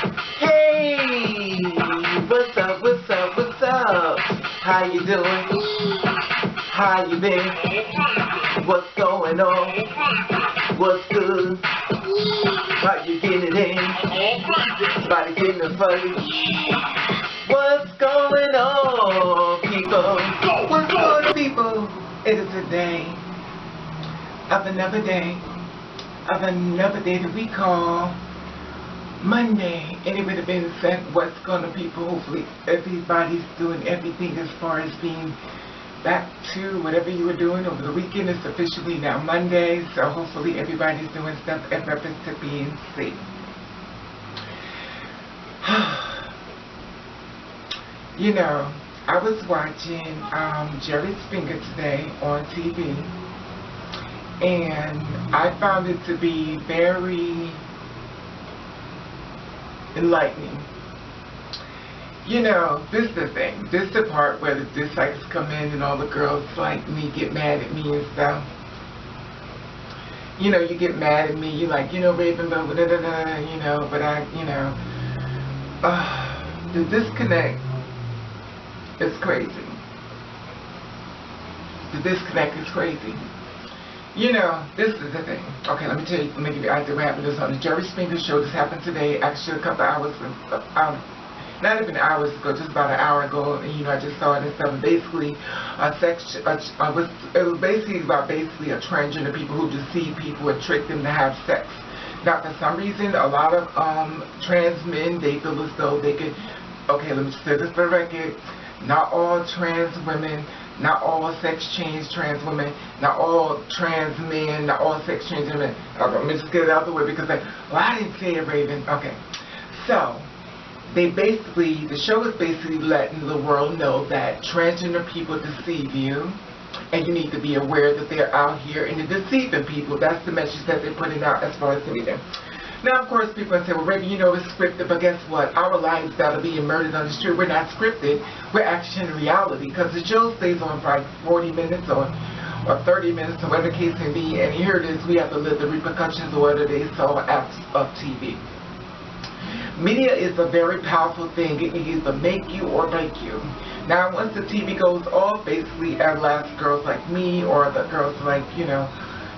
Hey, what's up, what's up, what's up? How you doing? How you been? What's going on? What's good? How you getting it in? Body getting it funny? What's going on, people? What's going on, people? It is a day of another day that we call Monday. And it would have been said, what's going on, people? Hopefully everybody's doing everything as far as being back to whatever you were doing over the weekend. It's officially now Monday, so hopefully everybody's doing stuff in reference to being safe. You know, I was watching Jerry Springer today on TV, and I found it to be very enlightening. You know, this is the thing. This is the part where the dislikes come in and all the girls like me get mad at me and stuff. You know, you get mad at me. You like, you know, Raven, but you know, but I, you know, the disconnect is crazy. The disconnect is crazy. You know, this is the thing. Okay, let me tell you, let me give you an idea what happened. This on the Jerry Springer show. This happened today, actually a couple hours, not even hours ago, just about an hour ago. And, you know, I just saw it and stuff. Basically, it was basically about a transgender people who deceive people and trick them to have sex. Now, for some reason, a lot of trans men, they feel as though they could. Okay, let me say this for the record. Not all trans women, not all sex change trans women, not all trans men, not all sex change women. Okay, let me just get it out of the way because well, I didn't say it, Raven. Okay, so the show is basically letting the world know that transgender people deceive you, and you need to be aware that they're out here and they're deceiving people. That's the message that they're putting out as far as anything. Now, of course, people say, well, Raven, you know it's scripted, but guess what? Our lives that are being murdered on the street, we're not scripted. We're actually in reality, because the show stays on for like 40 minutes or 30 minutes, or whatever the case may be, and here it is, we have to live the repercussions of whether they saw acts of TV. Media is a very powerful thing. It can either make you or break you. Now, once the TV goes off, basically, at last, girls like me or the girls like, you know,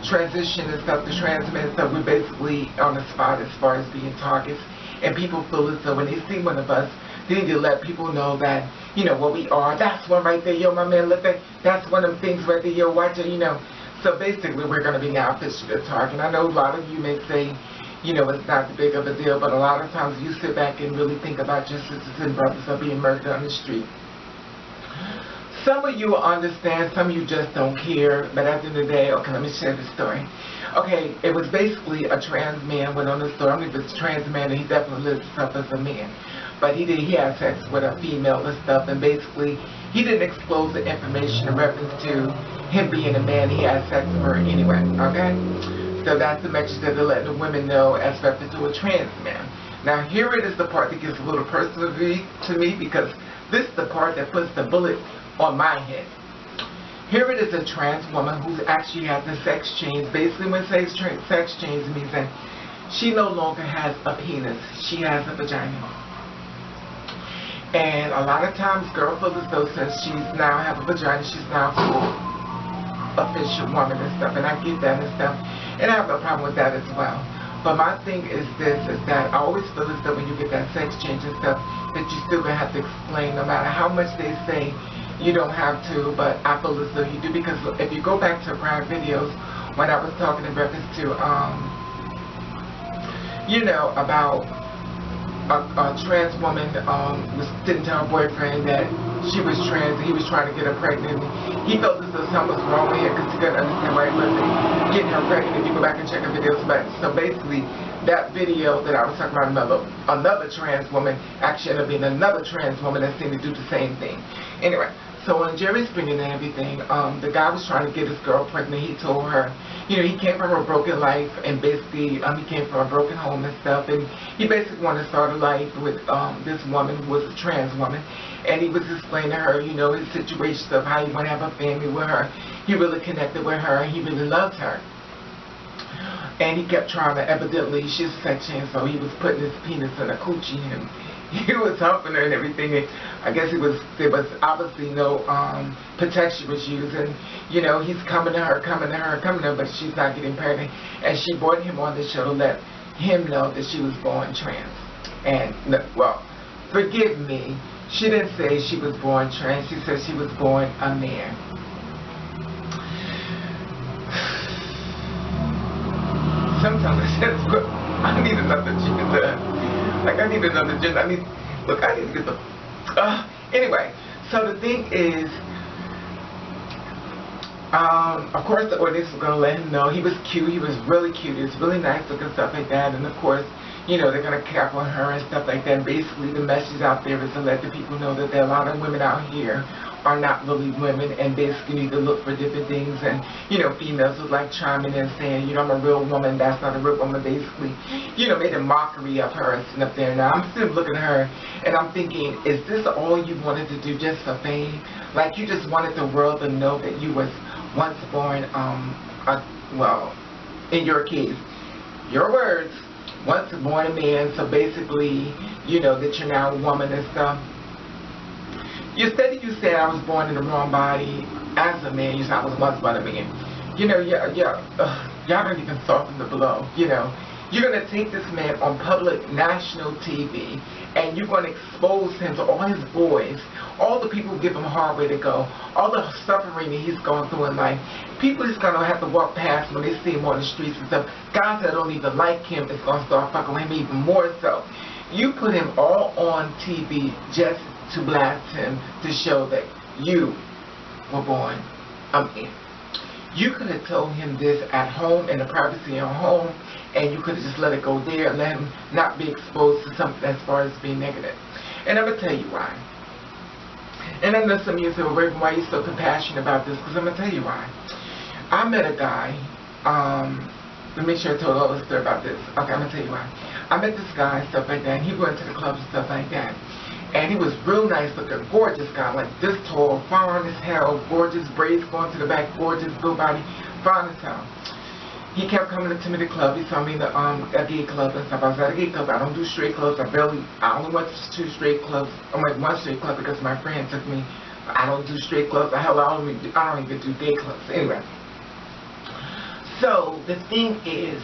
transition and stuff, the trans men and stuff, we're basically on the spot as far as being targets. And people feel as though when they see one of us, they need to let people know that, you know, what we are. That's one right there, yo, my man, look at that's one of them things right there, yo, watch it, you know. So basically, we're going to be now officially a target. I know a lot of you may say, you know, it's not big of a deal, but a lot of times you sit back and really think about your sisters and brothers are being murdered on the street. Some of you will understand, some of you just don't care, but at the end of the day, okay, let me share the story. Okay, it was basically a trans man went on the story. I mean, if it's a trans man, and he definitely lives himself as a man. But he had sex with a female and stuff, and basically, he didn't expose the information in reference to him being a man. He had sex with her anyway, okay? So that's the message that they're letting the women know as reference to a trans man. Now, here it is the part that gets a little personal to me, because this is the part that puts the bullet on my head. Here it is, a trans woman who actually has the sex change. Basically, when sex change means that she no longer has a penis, she has a vagina. And a lot of times girls feel as though since she's now have a vagina, she's now full official woman and stuff, and I get that and stuff, and I have no problem with that as well. But my thing is this, is that I always feel as though when you get that sex change and stuff, that you still gonna have to explain, no matter how much they say you don't have to, but I feel as though you do, because if you go back to prior videos when I was talking in reference to, you know, about a trans woman didn't tell her boyfriend that she was trans and he was trying to get her pregnant. He felt as though something was wrong with her because he couldn't understand why he wasn't getting her pregnant. If you go back and check the videos back. So basically, that video that I was talking about, another trans woman actually ended up being another trans woman that seemed to do the same thing. Anyway, so on Jerry Springer and everything, the guy was trying to get his girl pregnant. He told her, you know, he came from a broken life, and basically he came from a broken home and stuff, and he basically wanted to start a life with this woman who was a trans woman, and he was explaining to her, you know, his situation of how he want to have a family with her. He really connected with her, and he really loves her. And he kept trying to, evidently, she's a section, so he was putting his penis in a coochie, and he was humping her and everything. And I guess there was obviously no protection was used. And, you know, he's coming to her, but she's not getting pregnant. And she brought him on the show to let him know that she was born trans. And, well, forgive me, she didn't say she was born trans. She said she was born a man. Sometimes I said, look, I need another gender. Like, I need another gender. I need to get the... anyway, so the thing is, of course the audience was going to let him know. He was cute. He was really cute. He was really nice looking, stuff like that. And, of course, you know, they're going to cap on her and stuff like that. And basically, the message out there is to let the people know that there are a lot of women out here are not really women and basically need to look for different things. And, you know, females was like chiming in saying, you know, I'm a real woman, that's not a real woman, basically, you know, made a mockery of her sitting up there. Now, I'm still looking at her and I'm thinking, is this all you wanted to do just for fame? Like, you just wanted the world to know that you was once born, well, in your case, your words, once born a man, so basically, you know, that you're now a woman and stuff. You said I was born in the wrong body as a man. You said I was once born a man. You know, y'all don't even soften the blow. You know, you're going to take this man on public national TV and you're going to expose him to all his boys, all the people who give him a hard way to go, all the suffering that he's gone through in life. People is going to have to walk past when they see him on the streets and stuff. Guys that don't even like him is going to start fucking with him even more so. You put him all on TV just to blast him, to show that you were born a man. You could have told him this at home, in the privacy of your home, and you could have just let it go there and let him not be exposed to something as far as being negative. And I'm going to tell you why. And I know some of you say, well, Raven, why are you so compassionate about this? Because I'm going to tell you why. I met a guy, let me make sure I told all the story about this. Okay, I'm going to tell you why. I met this guy and stuff like that, and he went to the clubs and stuff like that. And he was real nice looking, gorgeous guy, like this tall, fine as hell, gorgeous braids going to the back, gorgeous, blue body, fine as hell. He kept coming to me at the club. He saw me in the a gay club and stuff. I was at a gay club. I don't do straight clubs. I only went to 2 straight clubs. I went 1 straight club because my friend took me. I don't do straight clubs. Hell, I don't even do gay clubs. Anyway. So the thing is,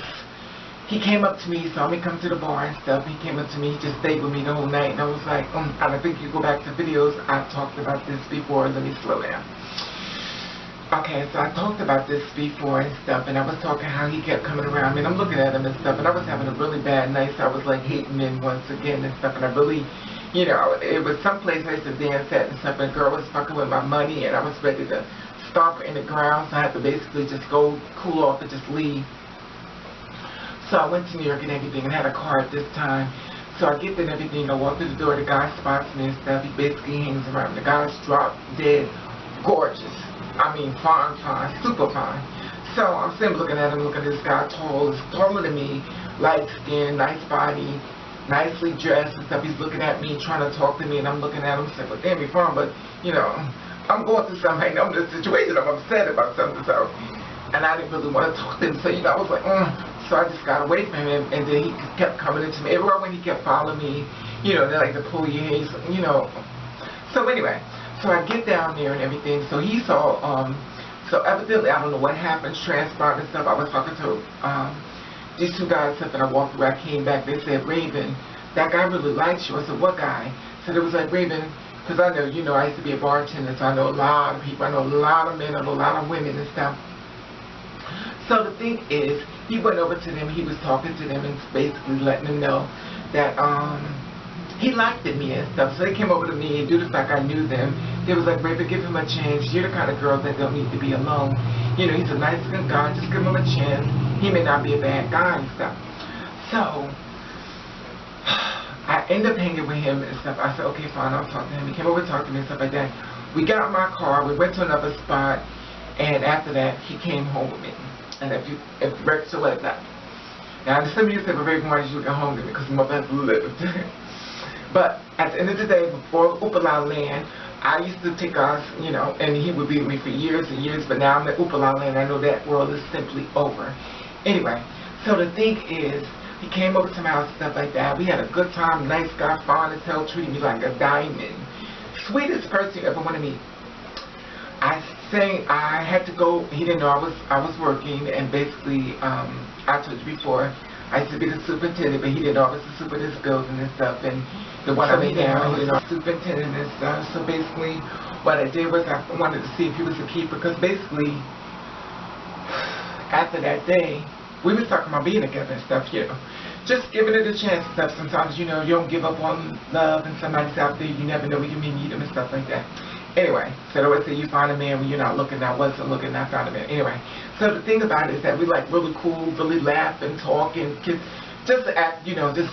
he came up to me, he saw me come to the bar and stuff. He came up to me, he just stayed with me the whole night. And I was like, I don't think you go back to videos. I've talked about this before. Let me slow down. Okay, so I talked about this before and stuff. And I was talking how he kept coming around me. And I'm looking at him and stuff. And I was having a really bad night. So I was like hating men once again and stuff. And I really, you know, it was someplace I used to dance at and stuff. And a girl was fucking with my money. And I was ready to stomp her in the ground. So I had to basically just go cool off and just leave. So I went to New York and everything and had a car at this time. So I get there and everything. I walk through the door. The guy spots me and stuff. He basically hangs around. The guy's drop dead gorgeous. I mean, fine, super fine. So I'm sitting looking at him, looking at this guy tall. He's taller than me, light skin, nice body, nicely dressed and stuff. He's looking at me, trying to talk to me, and I'm looking at him saying, well, damn, you're fine, but, you know, I'm going through something. I'm in a situation. I'm upset about something. So, and I didn't really want to talk to him. So, you know, I was like, So I just got away from him, and then he kept coming into me. Everywhere when he kept following me, you know, they like to pull your hair, you know. So anyway, so I get down there and everything. So he saw, so evidently, I don't know what happened, transpired and stuff. I was talking to these 2 guys and stuff, and I walked away. I came back. They said, Raven, that guy really likes you. I said, what guy? So it was like, Raven, because I know, you know, I used to be a bartender, so I know a lot of people. I know a lot of men, I know a lot of women and stuff. So the thing is, he went over to them, he was talking to them and basically letting them know that he liked me and stuff. So they came over to me and due to the fact I knew them, they was like, Raven, give him a chance. You're the kind of girl that don't need to be alone. You know, he's a nice looking guy, just give him a chance. He may not be a bad guy and stuff. So I ended up hanging with him and stuff. I said, okay, fine, I'll talk to him. He came over and talked to me and stuff like that. We got in my car, we went to another spot, and after that, he came home with me. And if Rex still like that. Now, some of you said, well, Raven, why did you get home to me? Because my mother lived. But at the end of the day, before Oopala Land, I used to take us, you know, and he would be with me for years and years. But now I'm at Oopala Land. I know that world is simply over. Anyway, So the thing is, he came over to my house and stuff like that. We had a good time, nice guy, fine as hell, treated me like a diamond. Sweetest person you ever want to meet. I had to go, he didn't know I was working, and basically, I told you before, I used to be the superintendent, but he didn't know I was the super of this building and stuff, and the one I'm in now, he didn't know I was superintendent and stuff. So basically, what I did was I wanted to see if he was a keeper, because basically, after that day, we was talking about being together and stuff, you know. Just giving it a chance and stuff. Sometimes, you know, you don't give up on love and somebody's out there, you never know when you may meet them and stuff like that. Anyway, so they always say you find a man when you're not looking. I wasn't looking, I found a man. Anyway, so the thing about it is that we like really cool, really laugh and talk and just act, you know, just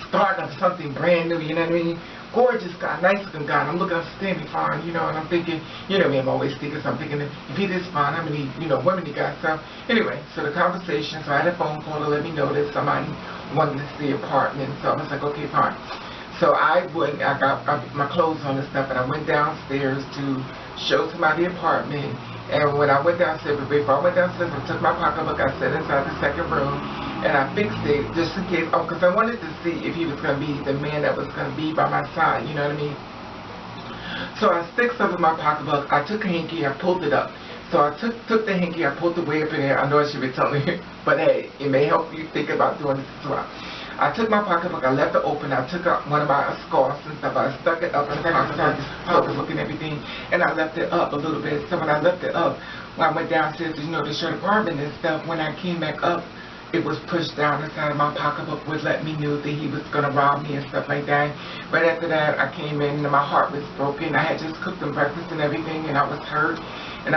starting up something brand new, you know what I mean? Gorgeous guy, nice looking guy, and I'm looking outstanding fine, you know, and I'm thinking, you know me, I'm always thinking, so I'm thinking, if he this fine, how many, you know, women he got? So anyway, so the conversation, so I had a phone call to let me know that somebody wanted to see the apartment, so I was like, okay, fine. So I got my clothes on and stuff, and I went downstairs to show somebody the apartment. And when I went downstairs, before I went downstairs, I took my pocketbook, I sat inside the second room, and I fixed it just in case, because I wanted to see if he was going to be the man that was going to be by my side, you know what I mean? So I fixed up in my pocketbook, I took a hanky, I pulled it up. So I took the hanky, I pulled the way up in there. I know I should be telling you, but hey, it may help you think about doing this as well. I took my pocketbook, I left it open, I took out one of my scarves and stuff, I stuck it up in the pocketbook and everything, and I left it up a little bit. So when I left it up, when I went downstairs, you know, to show the apartment and stuff, when I came back up, it was pushed down inside of my pocketbook, which let me know that he was going to rob me and stuff like that. Right after that, I came in and my heart was broken. I had just cooked them breakfast and everything, and I was hurt. And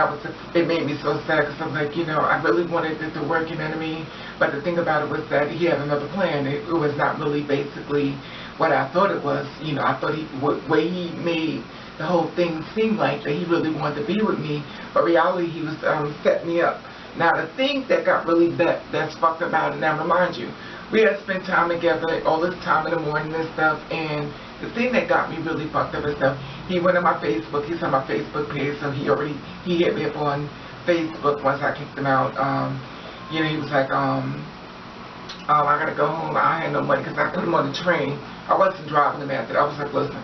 it made me so sad, because I was like, you know, I really wanted it to work, you know what I mean? But the thing about it was that he had another plan. It was not really basically what I thought it was. You know, I thought way he made the whole thing seem like that he really wanted to be with me, but reality he was setting me up. Now the thing that got really that's fucked about it, now remind you, we had spent time together all this time in the morning and stuff, and the thing that got me really fucked up and stuff, he went on my Facebook, he's on my Facebook page, so he hit me up on Facebook once I kicked him out. You know, he was like, I gotta go home, I had no money, because I put him on the train. I wasn't driving him after that. I was like, listen,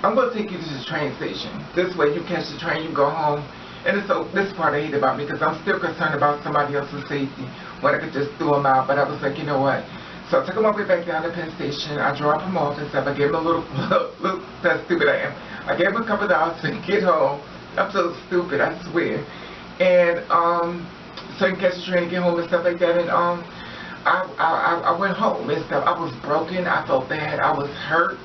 I'm gonna take you to the train station. This way you catch the train, you go home. And so this part I hate about me, because I'm still concerned about somebody else's safety when I could just throw him out. But I was like, you know what? So I took him all the way back down to Penn Station. I dropped him off and stuff. I gave him a little that's stupid I am. I gave him a couple of dollars to get home. I'm so stupid, I swear. And so he can catch the train and get home and stuff like that. And I went home and stuff. I was broken. I felt bad. I was hurt.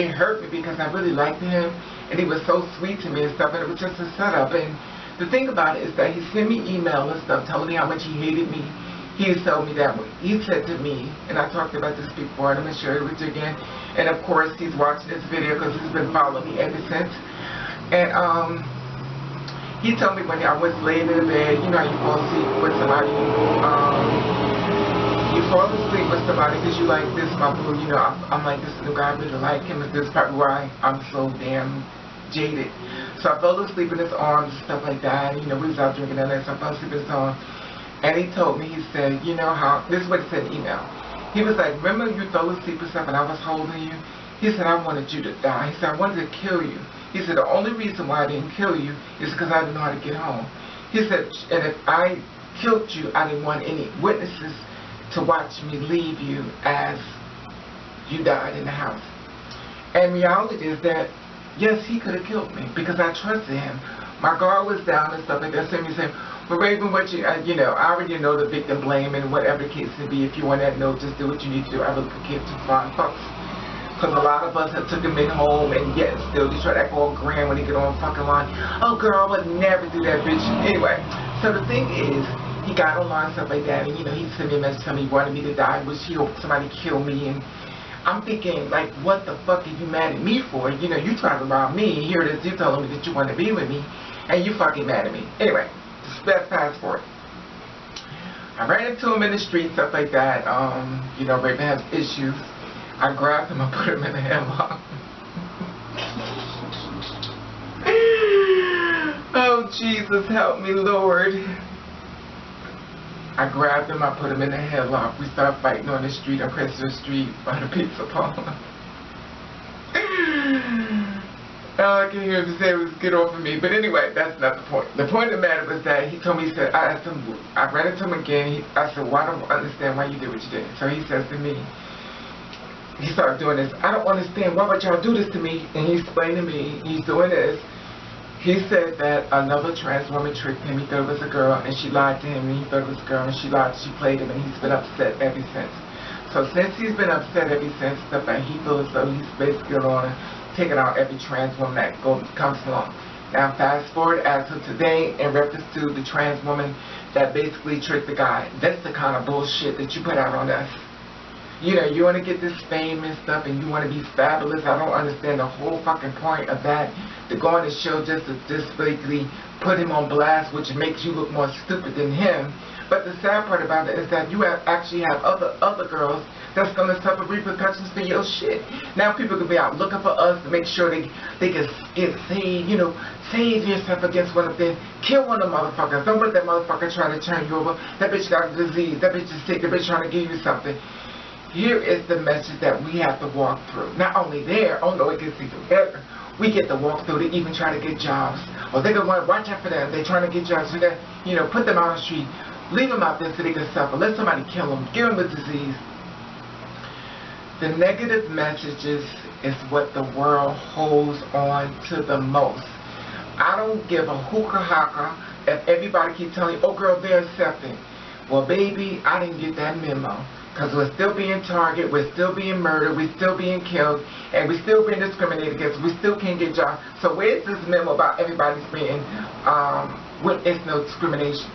It hurt me because I really liked him, and he was so sweet to me and stuff. And it was just a setup. And the thing about it is that he sent me email and stuff telling me how much he hated me. He told me that he said to me, and I talked about this before, and I'm going to share it with you again. And of course, he's watching this video because he's been following me ever since. And he told me when I was laying in the bed, you know how you fall asleep with somebody, you fall asleep with somebody because you like this, my boo, you know, I'm like, this new guy, I really like him, and this is probably why I'm so damn jaded. So I fell asleep in his arms and stuff like that. You know, we was out drinking that night, so I fell asleep in his arms. And he told me, he said, you know how, this is what he said in the email. He was like, remember you fell asleep and stuff and I was holding you? He said, I wanted you to die. He said, I wanted to kill you. He said, the only reason why I didn't kill you is because I didn't know how to get home. He said, and if I killed you, I didn't want any witnesses to watch me leave you as you died in the house. And reality is that, yes, he could have killed me because I trusted him. My guard was down and stuff like that. So he said, but Raven, what you know, I already know the victim blame and whatever the case may be. If you want that note, just do what you need to do. I really forgive to find folks. Because a lot of us have took him in home and yet still they try to act all grand when they get on fucking line. Oh girl, I would never do that, bitch. Anyway, so the thing is, he got online and stuff like that, and you know, he sent me a message telling me he wanted me to die, wish he hoped somebody kill me, and I'm thinking, like, what the fuck are you mad at me for? You know, you tried to rob me, here it is, you telling me that you want to be with me, and you fucking mad at me. Anyway, just fast forward. I ran into him in the street, stuff like that. You know, Raven has issues. I grabbed him and put him in the headlock. Oh, Jesus, help me, Lord. I grabbed him, I put him in a headlock. We started fighting on the street, on Christopher Street, by the pizza parlor. All I can hear him say was, get off of me. But anyway, that's not the point. The point of the matter was that he told me, he said, I asked him, I ran into him again. I said, well, I don't understand why you did what you did. So he says to me, he started doing this. I don't understand, why would y'all do this to me? And he explained to me, he's doing this. He said that another trans woman tricked him. He thought it was a girl, and she lied to him, and he thought it was a girl, and she lied, she played him, and he's been upset ever since. So since he's been upset ever since, stuff, and he feels as though he's basically going to take it out every trans woman that comes along. Now fast forward as of today, in reference to the trans woman that basically tricked the guy. That's the kind of bullshit that you put out on us. You know, you want to get this fame and stuff, and you want to be fabulous. I don't understand the whole fucking point of that. To go on the show just to basically put him on blast, which makes you look more stupid than him. But the sad part about it is that you actually have other girls that's going to suffer repercussions for your shit. Now people could be out looking for us to make sure they can get saved. You know, save yourself against one of them. Kill one of the motherfuckers. Don't let that motherfucker try to turn you over. That bitch got a disease. That bitch is sick. That bitch trying to give you something. Here is the message that we have to walk through. Not only there, oh no, it gets even better. We get to walk through to even try to get jobs. Or they're going to want to watch out for them. They're trying to get jobs. So that, you know, put them out on the street. Leave them out there so they can suffer. Let somebody kill them. Give them a disease. The negative messages is what the world holds on to the most. I don't give a hookah haka if everybody keeps telling you, oh girl, they're accepting. Well baby, I didn't get that memo. Because we're still being targeted, we're still being murdered, we're still being killed, and we're still being discriminated against. We still can't get jobs. So where's this memo about everybody's being, when it's no discrimination?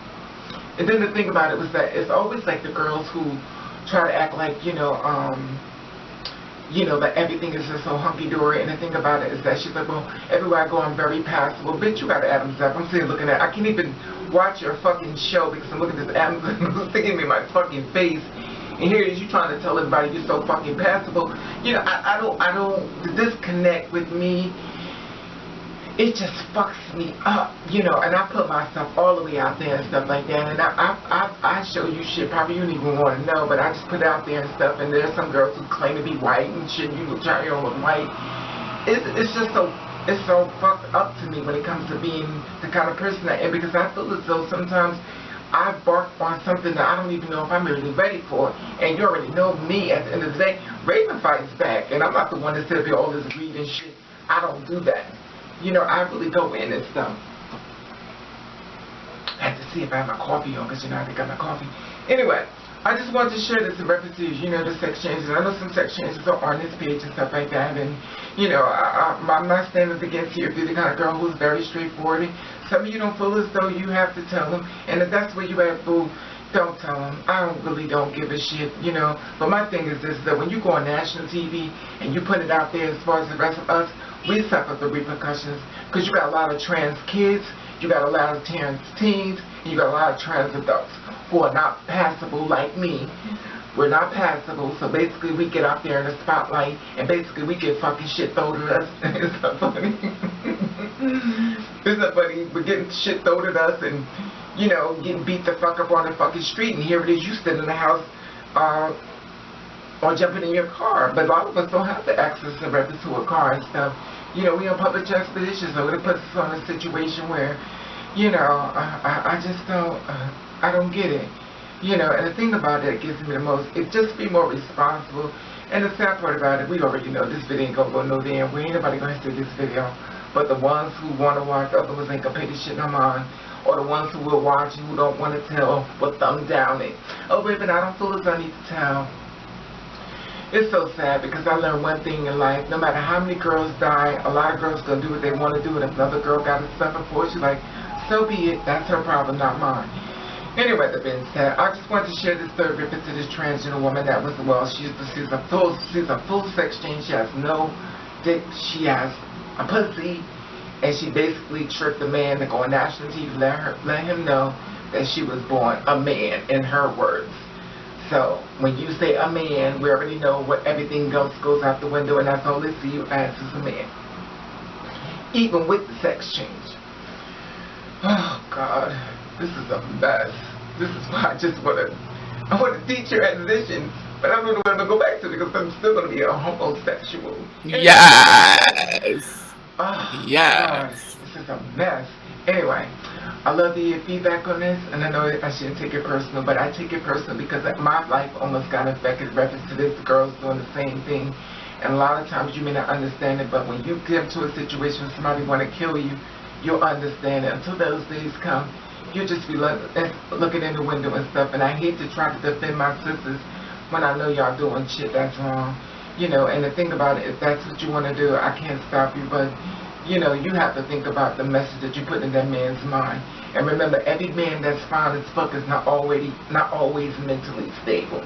And then the thing about it was that it's always like the girls who try to act like, you know, that everything is just so hunky-dory. And the thing about it is that she's like, well, everywhere I go, I'm very passive. Well, bitch, you got Adam's up. I'm sitting looking at, I can't even watch your fucking show because I'm looking at this Adam's sticking me in my fucking face. And here it is, you trying to tell everybody you're so fucking passable. You know, I don't, the disconnect with me, it just fucks me up, you know, and I put myself all the way out there and stuff like that, and I show you shit probably you don't even want to know, but I just put it out there and stuff, and there's some girls who claim to be white and shit, you look try your own look white. It's just so, it's so fucked up to me when it comes to being the kind of person I am, because I feel as though sometimes I bark on something that I don't even know if I'm really ready for. And you already know me, at the end of the day, Raven fights back. And I'm not the one that said all this weed and shit. I don't do that. You know, I really go in and stuff. I have to see if I have my coffee on, because you know I got my coffee. Anyway, I just wanted to share this in reference to, you know, the sex changes. I know some sex changes are on this page and stuff like that. And, you know, I'm not standing against you if you're the kind of girl who's very straightforward. Some of you don't feel as though you have to tell them. And if that's where you at, boo, don't tell them. I really don't give a shit, you know. But my thing is this, that when you go on national TV and you put it out there as far as the rest of us, we suffer the repercussions. Because you got a lot of trans kids, you got a lot of trans teens, and you got a lot of trans adults who are not passable like me. We're not passable, so basically we get out there in the spotlight, and basically we get fucking shit thrown at us. It's not funny. It's not funny. We're getting shit thrown at us, and, you know, getting beat the fuck up on the fucking street, and here it is, you sitting in the house, or jumping in your car. But a lot of us don't have the access to reference to a car and stuff. You know, we on public transportation, so it puts us on a situation where, you know, I just don't, I don't get it. You know, and the thing about it that gives me the most, is just be more responsible. And the sad part about it, we already know this video ain't gonna go no damn way. Ain't nobody gonna see this video. But the ones who wanna watch, the other ones ain't gonna pay this shit no mind. Or the ones who will watch and who don't wanna tell, will thumb down it. Oh, wait, but I don't feel as I need to tell. It's so sad because I learned one thing in life. No matter how many girls die, a lot of girls gonna do what they wanna do. And if another girl gotta suffer for it, she's like, so be it. That's her problem, not mine. Anyway, that being said, I just wanted to share this third reference to this transgender woman that was, well, she's a full sex change. She has no dick. She has a pussy, and she basically tricked the man to go on national TV, let him know that she was born a man, in her words. So when you say a man, we already know what everything else goes out the window, and that's all they see you as is a man, even with the sex change. Oh God. This is a mess. This is why I want to teach transitions, but I don't know what I'm going to go back to because I'm still going to be a homosexual. Yes. Oh, God, Yes. this is a mess. Anyway, I love the feedback on this, and I know I shouldn't take it personal, but I take it personal because my life almost got affected in reference to this. The girls doing the same thing, and a lot of times you may not understand it, but when you get into a situation where somebody want to kill you, you'll understand it. Until those days come, you'll just be looking in the window and stuff, and I hate to try to defend my sisters when I know y'all doing shit that's wrong. You know, and the thing about it, if that's what you want to do, I can't stop you, but you know, you have to think about the message that you put in that man's mind. And remember, every man that's fine as fuck is not always mentally stable.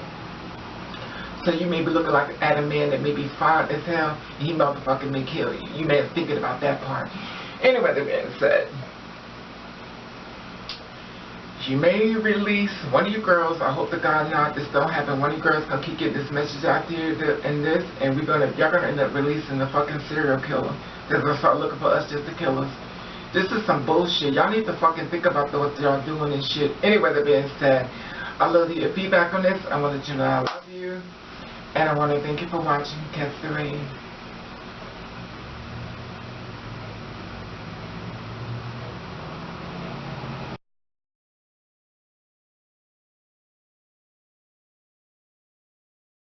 So you may be looking at a man that may be fine as hell, and he motherfucking may kill you. You may have thinking about that part. Anyway, the man said, you may release one of you girls. I hope to God not this don't happen. One of you girls gonna keep getting this message out there and y'all gonna end up releasing the fucking serial killer that's gonna start looking for us just to kill us. This is some bullshit. Y'all need to fucking think about what y'all doing and shit. Anyway, that being said, I love your feedback on this. I want to let you know I love you, and I want to thank you for watching. Catch the rain.